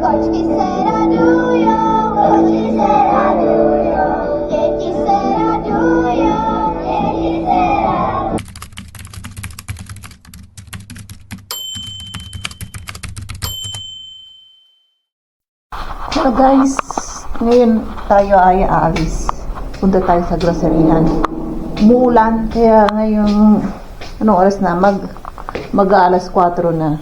What quisiera do yo, what quisiera do yo, que quisiera do yo, que quisiera. Hello guys, ngayon tayo ay aalis. Punta tayo sa groceryhan. Umuulan, kaya ngayong anong oras na? Mag-aalas 4 na.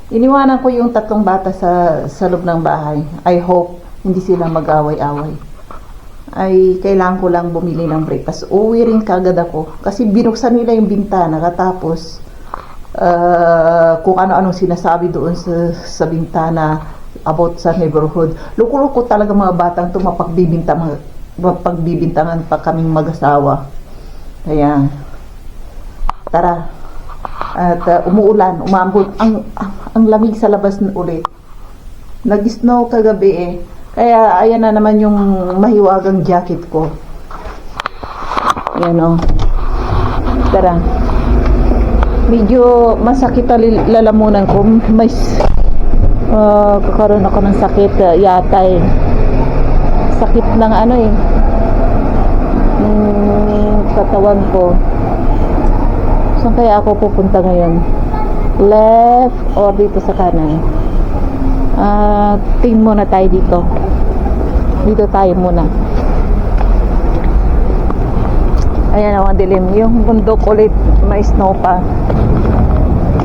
Iniwanan ko yung tatlong bata sa loob ng bahay. I hope hindi sila mag-away-away. Ay kailangan ko lang bumili ng breakfast. Uwi rin kagad ako kasi binuksan nila yung bintana katapos kung ano-anong sinasabi doon sa bintana about sa neighborhood. Loko-loko talaga mga batang ito, mapagbibintangan pa kaming mag-asawa. Kaya tara. At umuulan, umambon ang lamig sa labas na ulit. Nag-snow kagabi eh. Kaya ayan na naman yung mahiwagang jacket ko. Ayan o. Tara. Medyo masakit ang lalamunan ko. May kakaroon ako ng sakit yata eh. Sakit ng ano eh. Katawan ko. Saan kaya ako pupunta ngayon? Left or dito sa kanan? Tingin muna tayo dito. Dito tayo muna. Ayan ang dilim. Yung bundok ulit may snow pa.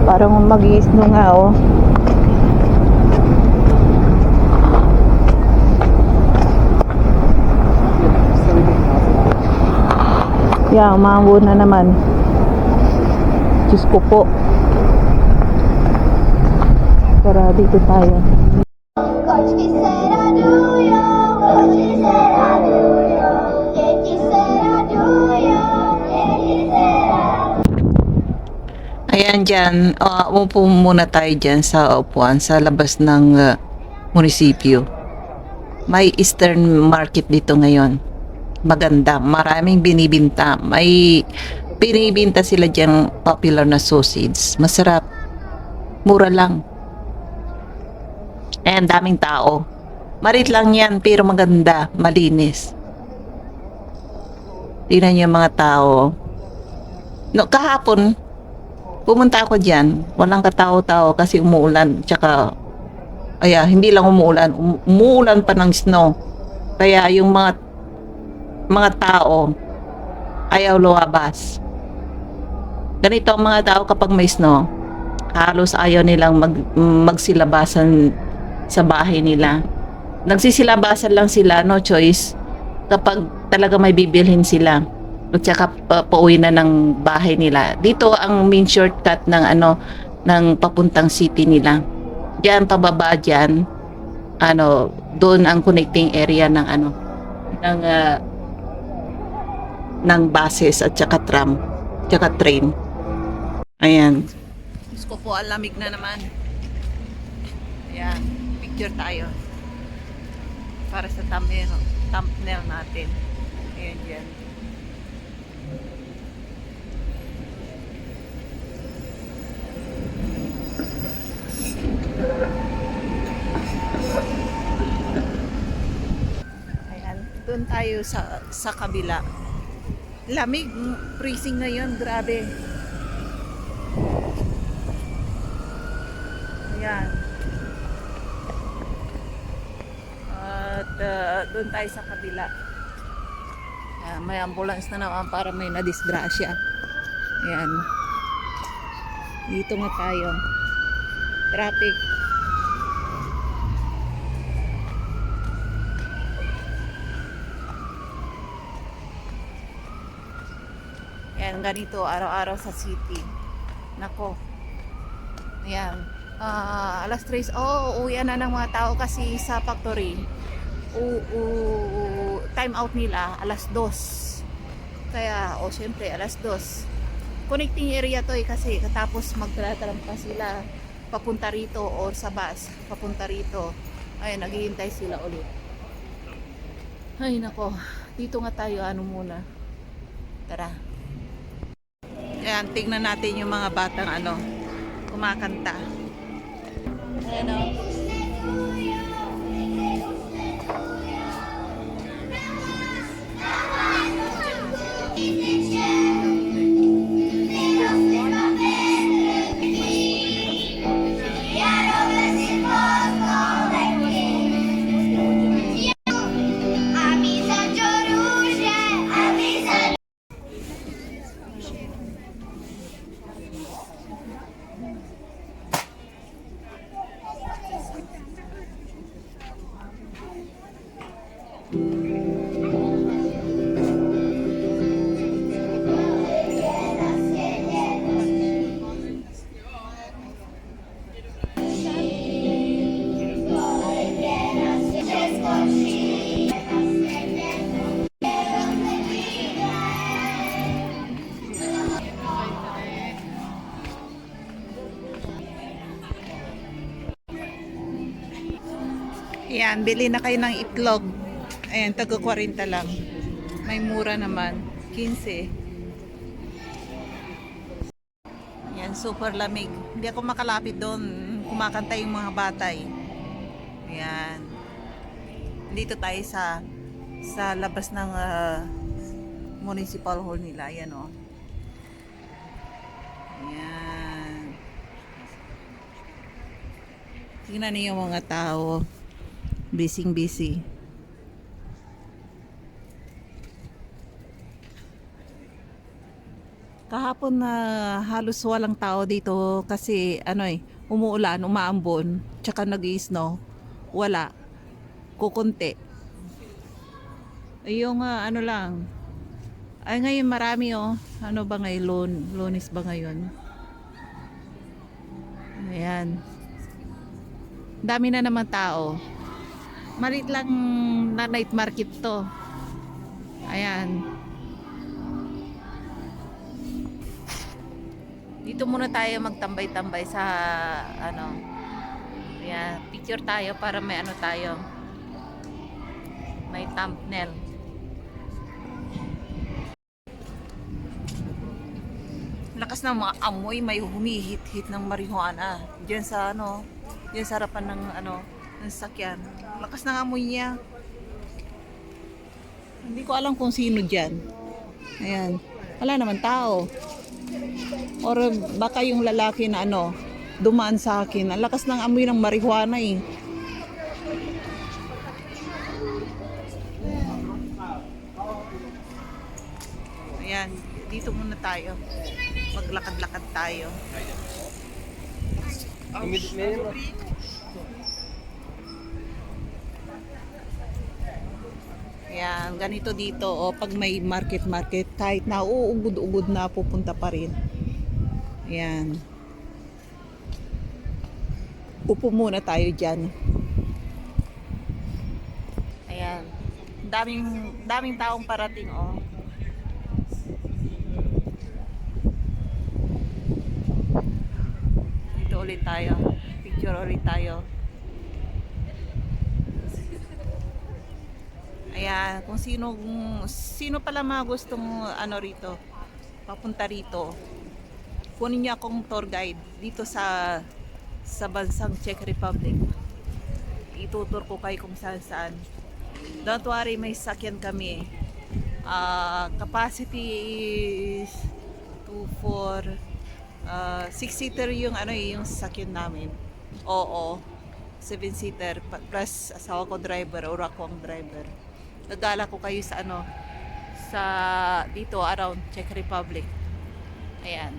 Parang mag-i-snow nga oh. Yan, umambon na naman. Diyos ko po. Tara, dito tayo. What quisiera do yo, what quisiera do yo, que quisiera do yo, que quisiera. Ayan dyan, umupo muna tayo dyan sa upuan sa labas ng munisipyo. May Eastern Market dito ngayon. Maganda, maraming binibinta. May binibinta sila dyan popular na sausage. Masarap. Mura lang. Ayan, daming tao. Marit lang yan, pero maganda, malinis. Tingnan niyo yung mga tao. No, kahapon, pumunta ako dyan. Walang katao-tao kasi umuulan. Tsaka, hindi lang umuulan. Umuulan pa ng snow. Kaya yung mga tao ayaw lumabas. Ganito ang mga tao kapag may snow. Halos ayaw nilang magsilabasan sa bahay nila. Nagsisilabasan lang sila, no choice, kapag talaga may bibilhin sila. At saka pauwi na ng bahay nila. Dito ang main shortcut ng papuntang city nila. Diyan pababa diyan, doon ang connecting area ng buses at saka tram, saka train. Ayan. Diyos ko po, alamig na naman. Ayan, picture tayo. Para sa thumbnail natin. Ayan dyan. Ayan, doon tayo sa kabila. Lamig, freezing ngayon, grabe. Ayan. At doon tayo sa kabila. Ayan, may ambulance na naman para may nadisgrasya. Ayan. Dito nga tayo. Traffic. Ayan, ganito araw-araw sa city. Nako. Ayan. Alas 3. Uwian na ng mga tao kasi sa factory. Time out nila alas 2. Kaya, syempre, alas 2. Connecting area to kasi katapos magtalatram pa sila papunta rito o sa bus papunta rito. Ayun, naghihintay sila ulit. Ay, nako. Dito nga tayo, muna. Tara. Ayan, tignan natin yung mga batang kumakanta. Ayan o. Ayan, bili na kayo ng itlog. Ayan, taga 40 lang. May mura naman. 15. Ayan, super lamig. Hindi ako makalapit doon. Kumakanta yung mga batay. Ayan. Dito tayo sa labas ng municipal hall nila. Ayan o. Ayan. Tingnan niyo yung mga tao. Busy. Kahapon na halos walang tao dito kasi umuulan, umaambon, tsaka nag-i-snow. Wala. Kukunti. Yung lang. Ay ngayon marami oh. Ano ba ngayon? Lunes ba ngayon? Ayan. Dami na naman tao. Malit lang na night market to. Ayan. Dito muna tayo magtambay-tambay sa Ayan, picture tayo para may tayo. May thumbnail. Lakas ng mga amoy, may humihit-hit ng marijuana. Diyan sa diyan sa harapan ng ng sakyan. Lakas ng amoy niya. Hindi ko alam kung sino diyan. Ayan. Wala naman tao. Or baka yung lalaki na dumaan sa akin. Ang lakas ng amoy ng marijuana eh. Ayan, dito muna tayo. Maglakad-lakad tayo. Ayan, ganito dito pag may market kahit na uugod-ugod na pupunta pa rin. Ayan. Upo muna tayo dyan. Ayan. Daming taong parating Dito ulit tayo. Picture ulit tayo. Ayan, kung sino pala mga gustong rito, papunta rito. Kunin niyo akong tour guide dito sa bansang Czech Republic. Itutur ko kayo kung saan. Don't worry, may sakyan kami. Capacity is 6-seater yung yung sakyan namin. Oo. 7-seater plus asawa ko driver or ako ang driver. Nagala ko kayo sa dito around Czech Republic. Ayan.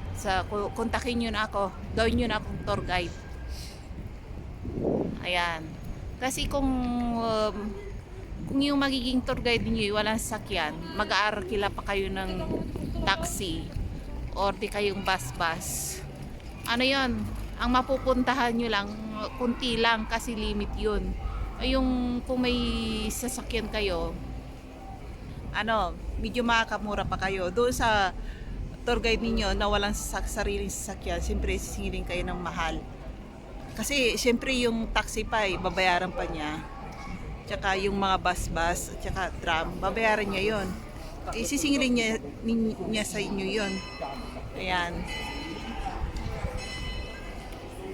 Kontakin nyo na ako. Gawin nyo na akong tour guide. Ayan. Kasi kung yung magiging tour guide niyo walang sakyan, mag-aarakila pa kayo ng taxi or di kayong bus. Yun? Ang mapupuntahan nyo lang, kunti lang kasi limit yun. Yung kung may sasakyan kayo, medyo makakamura pa kayo. Doon sa tour guide ninyo na walang sariling sasakyan, siyempre sisingilin kayo ng mahal. Kasi siyempre yung taxi pa babayaran pa niya. Tsaka yung mga bus at tsaka tram, babayaran niya yon. Sisingilin niya sa inyo yon. Ayan.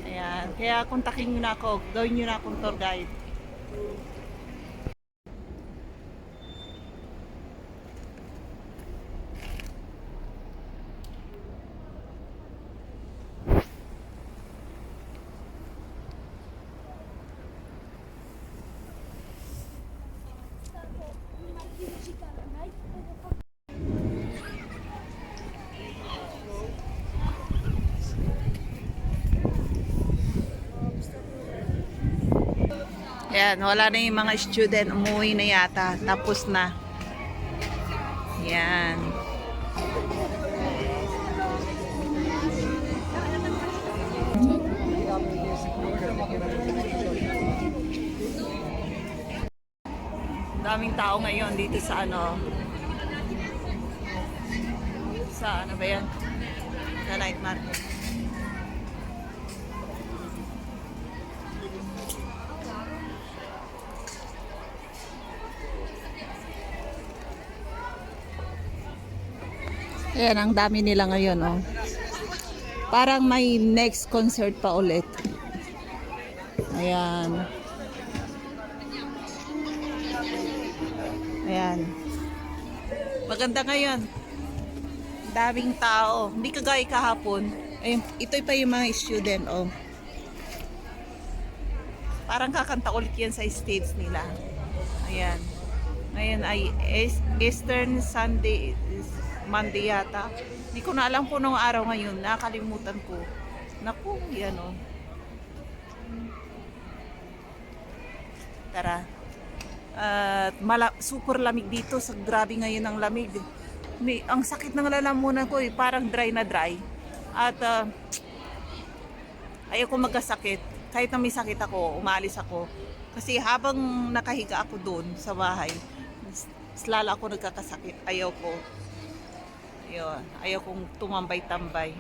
Ayan. Kaya kontakin nyo na ako. Gawin nyo na akong tour guide. Yan, wala na yung mga student, umuwi na yata, tapos na. Yan. Daming tao ngayon dito sa sa ba yan? Sa night market. Ayan, ang dami nila ngayon, oh. Parang may next concert pa ulit. Ayan. Ayan. Maganda ngayon. Daming tao. Hindi kagaya kahapon. Ayun, ito pa yung mga student, oh. Parang kakanta ulit yan sa stage nila. Ayan. Ngayon ay Eastern Sunday, Monday yata. Hindi ko na alam kung anong araw ngayon. Nakalimutan ko. Naku, yan o. Tara. At super lamig dito. Grabe ngayon ang lamig. Ang sakit ng lalamunan ko parang dry na dry. At ayoko magkasakit. Kahit na may sakit ako, umalis ako. Kasi habang nakahiga ako doon sa bahay, lalo ako nagkakasakit. Ayoko. Ayun. Ayokong tumambay-tambay.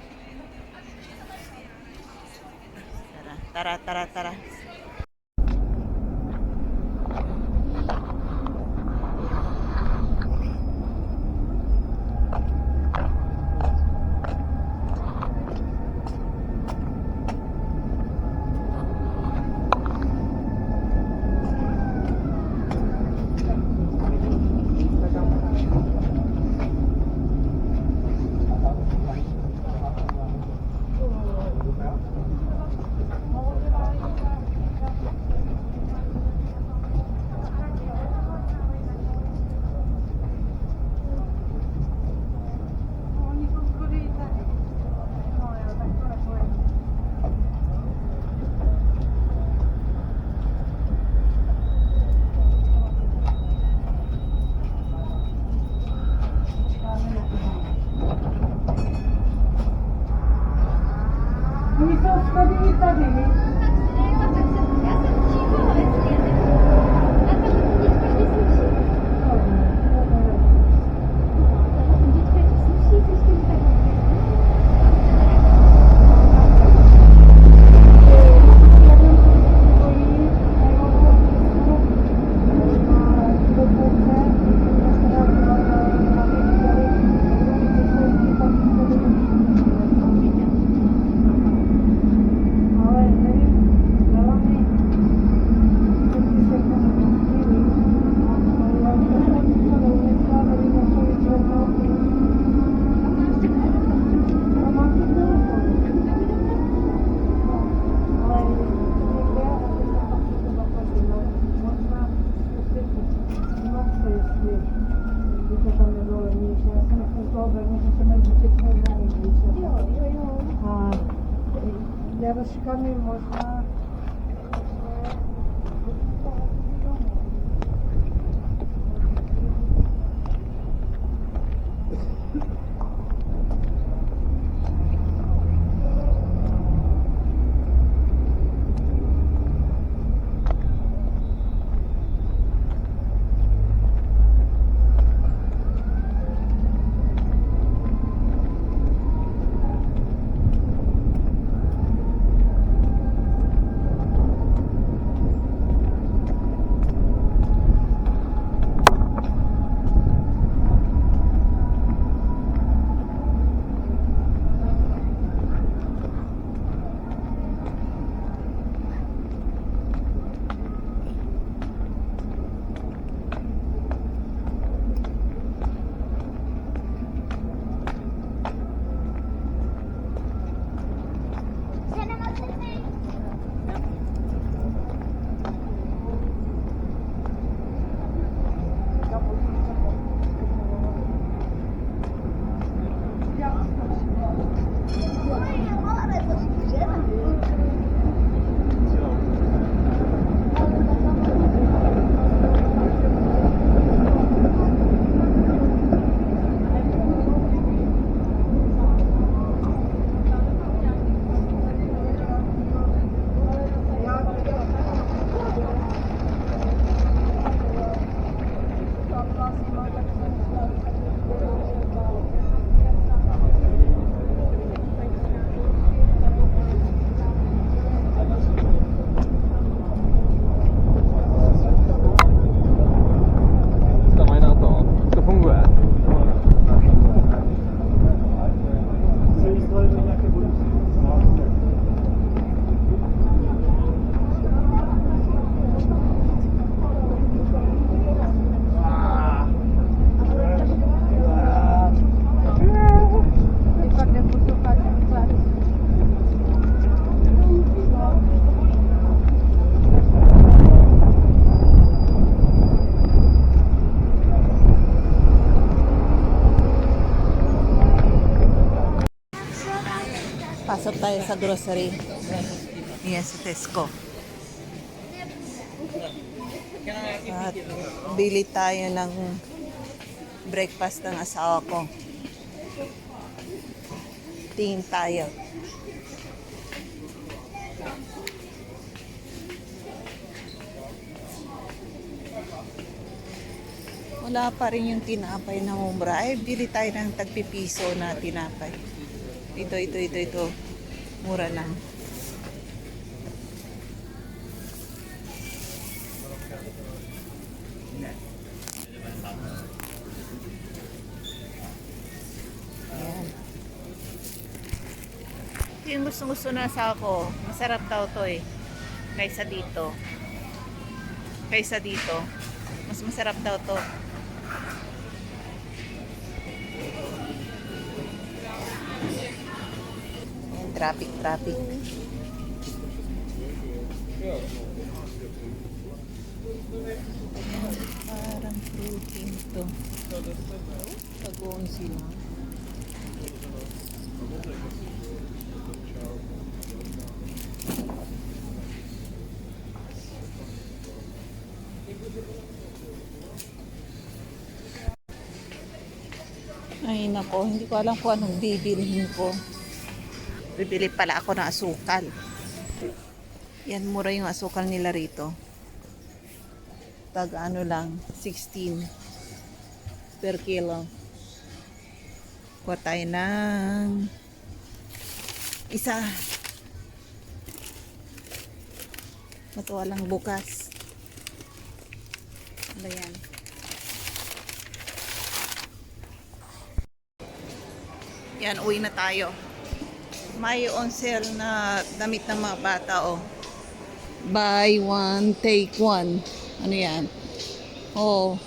Tara. Kami można tayo sa grocery. Yan, sa Tesco. At bili tayo ng breakfast ng asawa ko. Tingin tayo. Wala pa rin yung tinapay na mura. Ay, bili tayo ng tagpipiso na tinapay. Ito. Mura lang. Ayan. Yung gusto na sa ako. Masarap daw to eh. Kaysa dito. Mas masarap daw to. Ayan, traffic. Ayan, parang protein to. Pag-uon sila. Ay nako, hindi ko alam kung anong bibilhin ko. Bibili pala ako ng asukal. Yan, mura yung asukal nila rito. Tag ano lang, 16 per kilo. Kuha tayo ng isa. Matuwa lang bukas. Ano yan? Yan, uwi na tayo. May on sale na damit ng mga bata, oh. Buy one, take one. Ano yan? Oh.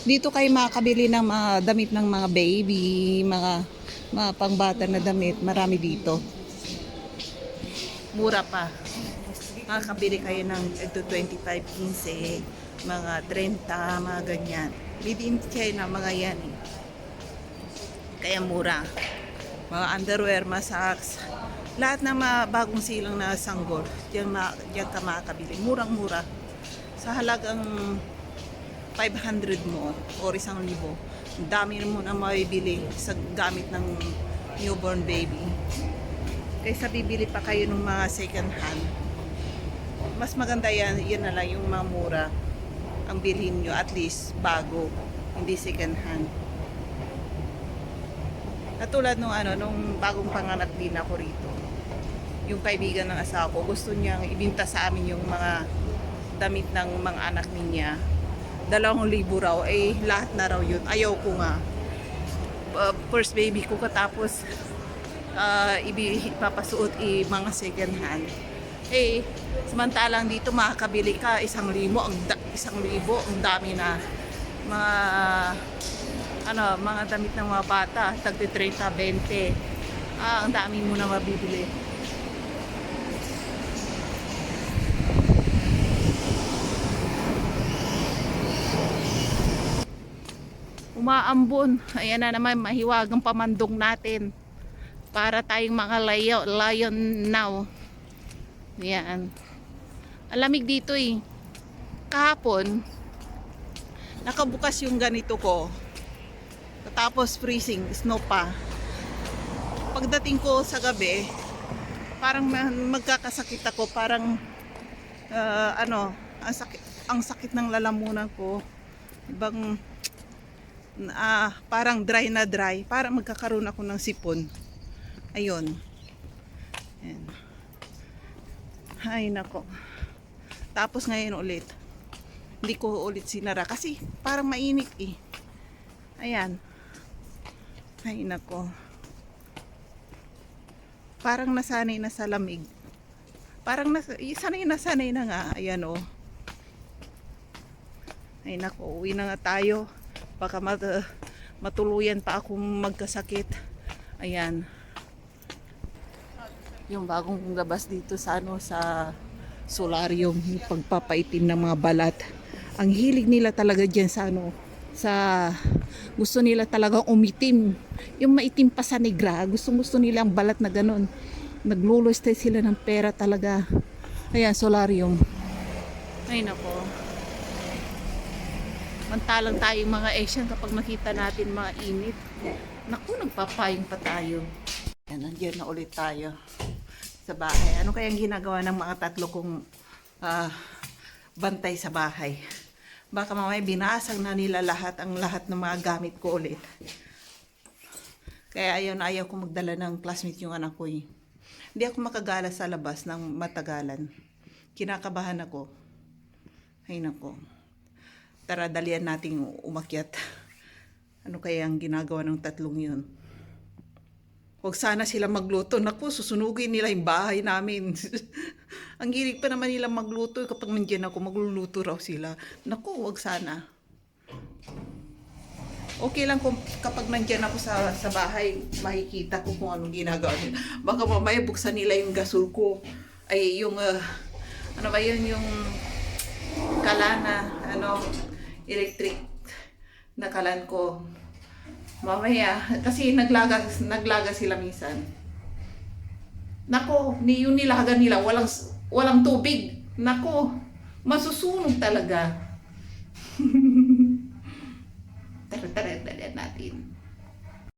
Dito kayo makakabili ng mga damit ng mga baby, mga pangbata na damit. Marami dito. Mura pa. Makakabili kayo ng 25, 15, mga 30, mga ganyan. Bibili kayo ng mga yan eh. Kaya mura. Mga underwear, mga socks, lahat ng mga bagong silang na sanggol, diyan ka makakabili. Murang-mura. Sa halagang 500 mo o 1,000, dami mo na mabibili sa gamit ng newborn baby. Kaysa bibili pa kayo ng mga second hand, mas maganda yan na lang yung mga mura ang bilhin nyo, at least bago, hindi second hand. Katulad nung bagong panganak din ako rito. Yung kaibigan ng asawa ko, gusto niyang ibinta sa amin yung mga damit ng mga anak niya. 2,000 raw, eh lahat na raw yun. Ayaw ko nga. First baby ko katapos ipapasuot mga second hand. Eh, samantalang dito makakabili ka 1,000, 1,000, ang dami na mga damit ng mga bata, tagti 30, 20. Ang dami mo na mabibili. Umaambon. Ayan na naman, mahiwagang pamandong natin. Para tayong mga lion now. Ayan. Alamig dito eh. Kahapon, nakabukas yung ganito ko. Tapos freezing, snow pa. Pagdating ko sa gabi, parang magkakasakit ako, parang ang sakit ng lalamunan ko. Ibang parang dry, parang magkakaroon ako ng sipon. Ayun. Ayan. Ay nako. Tapos ngayon ulit, hindi ko ulit sinara kasi parang mainit eh. Ayan. Ay nako. Parang nasanay na sa lamig. Parang sanay na nga. Ayan oh. Ay nako, uwi na nga tayo. Baka matuluyan pa akong magkasakit. Ayan. Yung bagong labas dito sa sa solarium, yung pagpapaitim ng mga balat. Ang hilig nila talaga diyan sa sa gusto nila talagang umitim. Yung maitim pa sa negra, gusto nila ang balat na ganun. Naglulustay sila ng pera talaga. Ayan, solarium. Ay nako. Mantalang tayong mga Asian kapag makita natin mga init. Naku, nagpapayong pa tayo. Ayan, nandiyan na ulit tayo sa bahay. Ano kayang ginagawa ng mga tatlo kong bantay sa bahay? Baka mamaya binasag na nila lahat ng mga gamit ko ulit. Kaya ayaw ko magdala ng classmate yung anak ko eh. Hindi ako makagala sa labas ng matagalan. Kinakabahan ako. Ay nako. Tara, dalian nating umakyat. Ano kaya ang ginagawa ng tatlong yun? Huwag sana sila magluto. Naku, susunugin nila yung bahay namin. Ang girig pa naman nila magluto. Kapag nandiyan ako, magluluto raw sila. Naku, huwag sana. Okay lang kung kapag nandiyan ako sa bahay, makikita ko kung anong ginagawa nila. Baka mamaya buksan nila yung gasol ko. Ay, yung, ano ba yun, yung kalana, electric na kalan ko. Mamaya, kasi naglaga sila minsan. Nako, yung nilagan nila, walang tubig. Nako, masusunog talaga. Tara, natin.